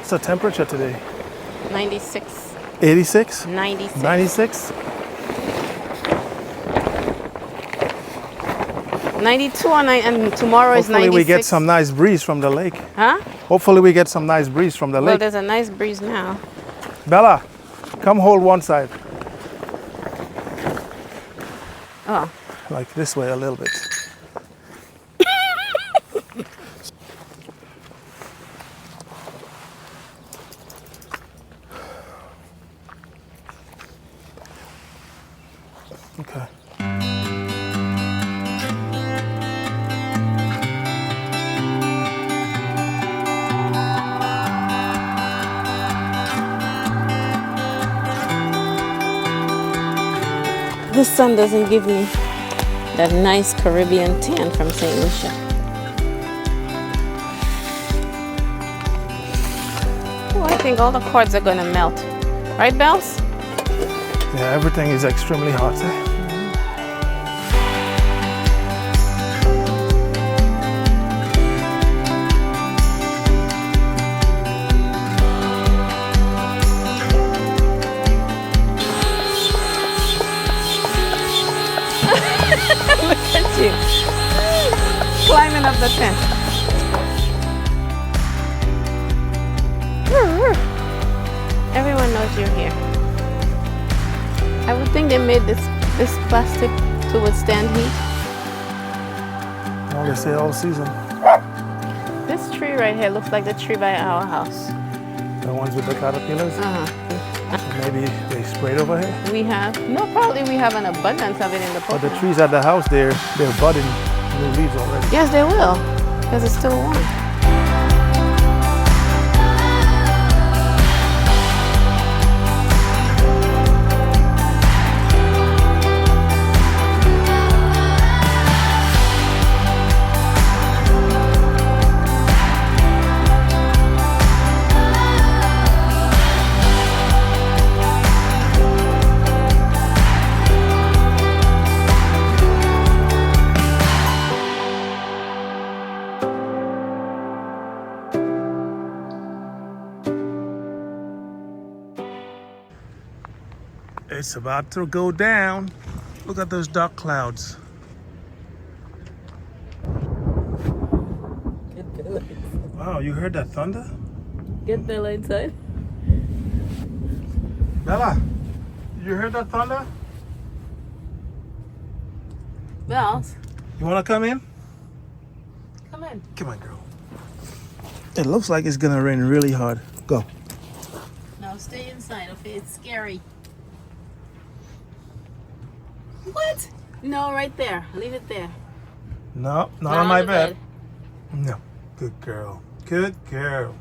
What's the temperature today? 96. 86? 96. 96? 92 and tomorrow is 96. Hopefully we get some nice breeze from the lake. Huh? Hopefully we get some nice breeze from the Well, lake. there's a nice breeze now. Bella, come hold one side. Oh. Like this way a little bit. Okay. The sun doesn't give me that nice Caribbean tan from St. Lucia. Oh, I think all the cords are gonna melt. Right, Bells? Yeah, everything is extremely hot. Look at you. Climbing up the tent. Everyone knows you're here. I would think they made this plastic to withstand heat. Well, they say all season. This tree right here looks like the tree by our house. The ones with the caterpillars. So maybe they sprayed over here. We have, no, probably we have an abundance of it in the But the coconut. trees at the house, they're budding new leaves already. Yes, they will, because it's still warm. It's about to go down. Look at those dark clouds. Get Bill inside. Wow, you heard that thunder? Get Bill inside. Bella, you heard that thunder? Bells, You want to come in? come in. Come on, girl. It looks like it's going to rain really hard. Go. No, stay inside, okay? It's scary. What? No, right there. Leave it there. No, not Not on my the bed. No. Good girl. Good girl.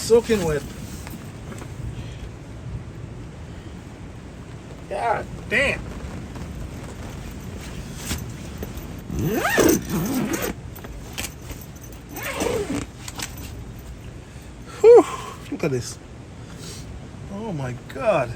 Soaking wet. God damn. Whew. Look at this. Oh my God.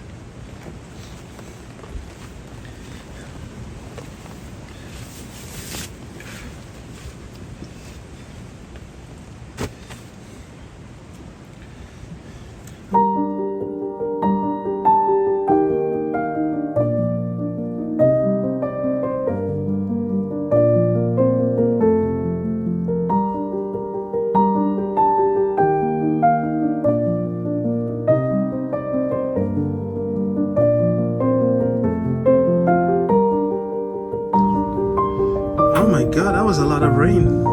Oh my God, that was a lot of rain.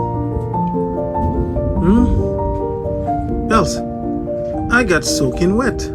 Bells, I got soaking wet.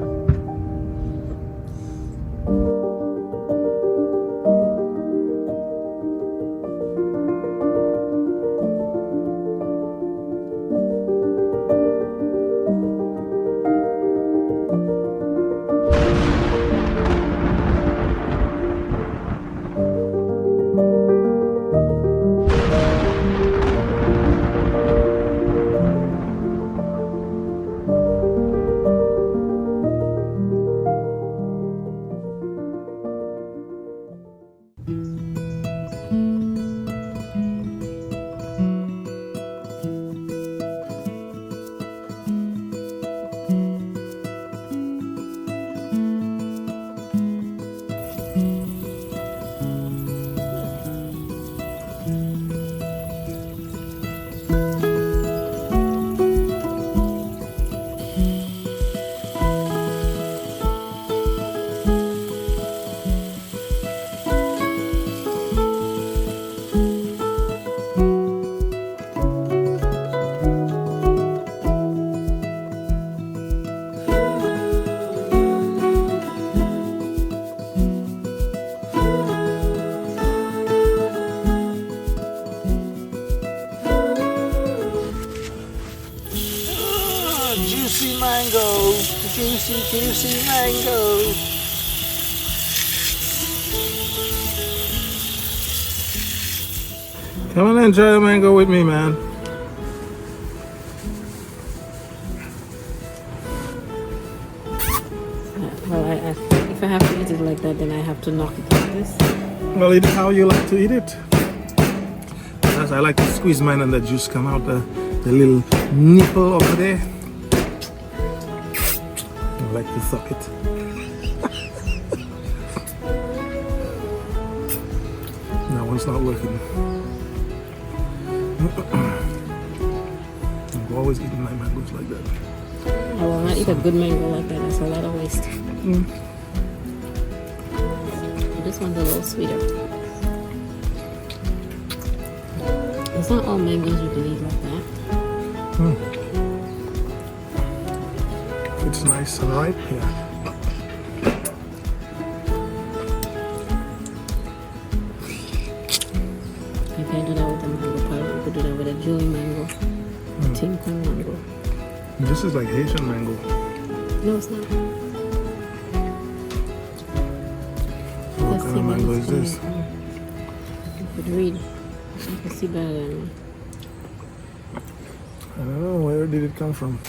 Juicy mango, juicy mango. Come on, enjoy the mango with me, man. Well, if I have to eat it like that, then I have to knock it like this. Well, eat it how you like to eat it. As I like to squeeze mine and the juice come out the little nipple over there. I like to suck it. That one's not working. I'm always eating my mangoes like that. I will not eat a good mango like that. That's a lot of waste. This one's a little sweeter. It's not all mangoes you can eat like that. It's nice and ripe, yeah. You can't do that with a mango powder. You could do that with a Julie mango, Tinka mango. This is like Haitian mango. No, it's not. What kind of mango is this? You could read. You can see better than me. I don't know, where did it come from?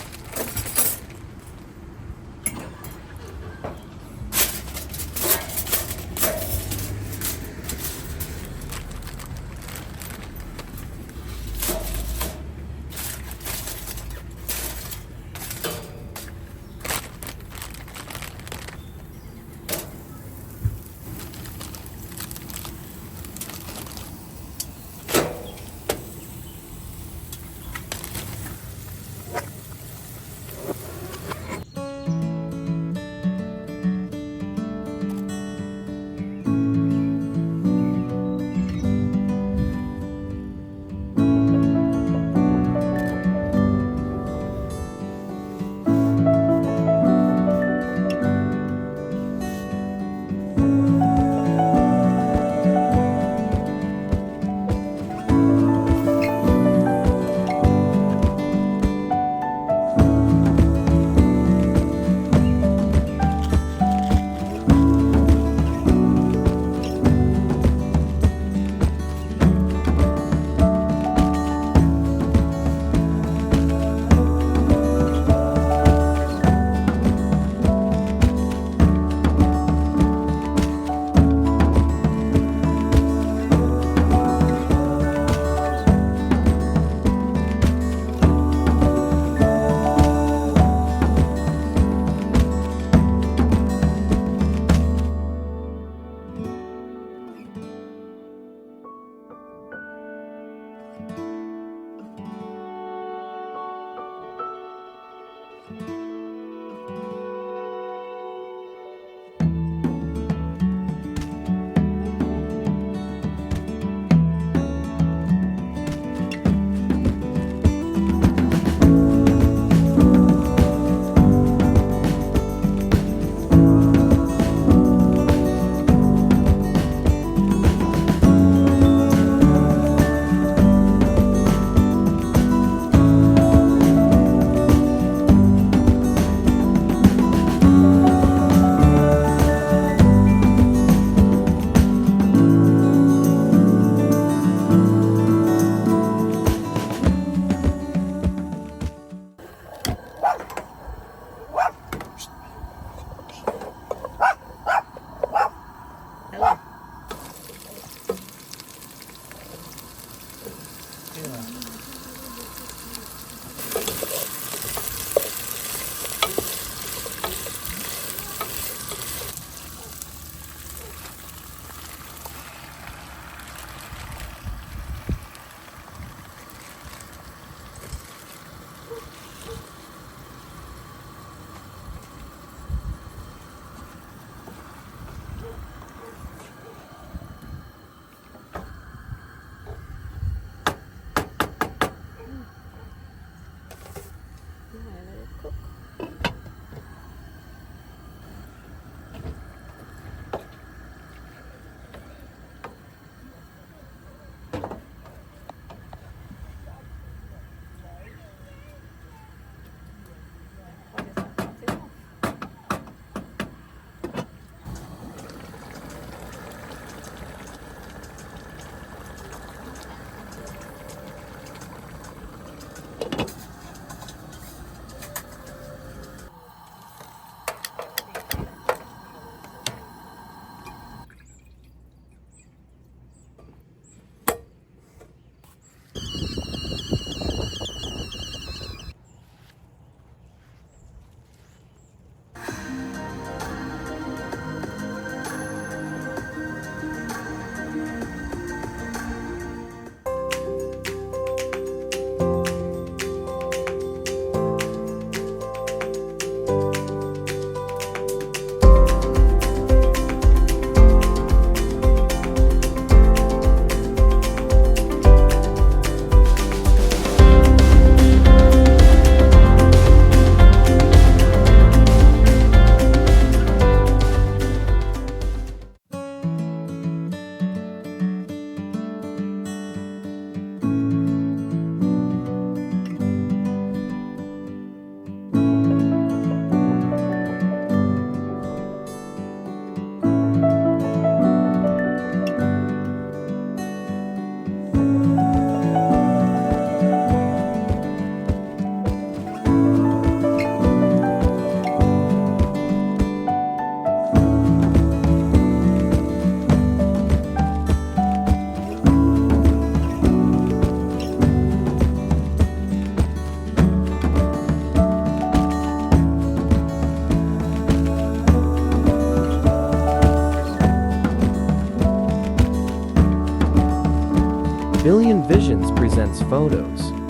Billion Visions presents photos.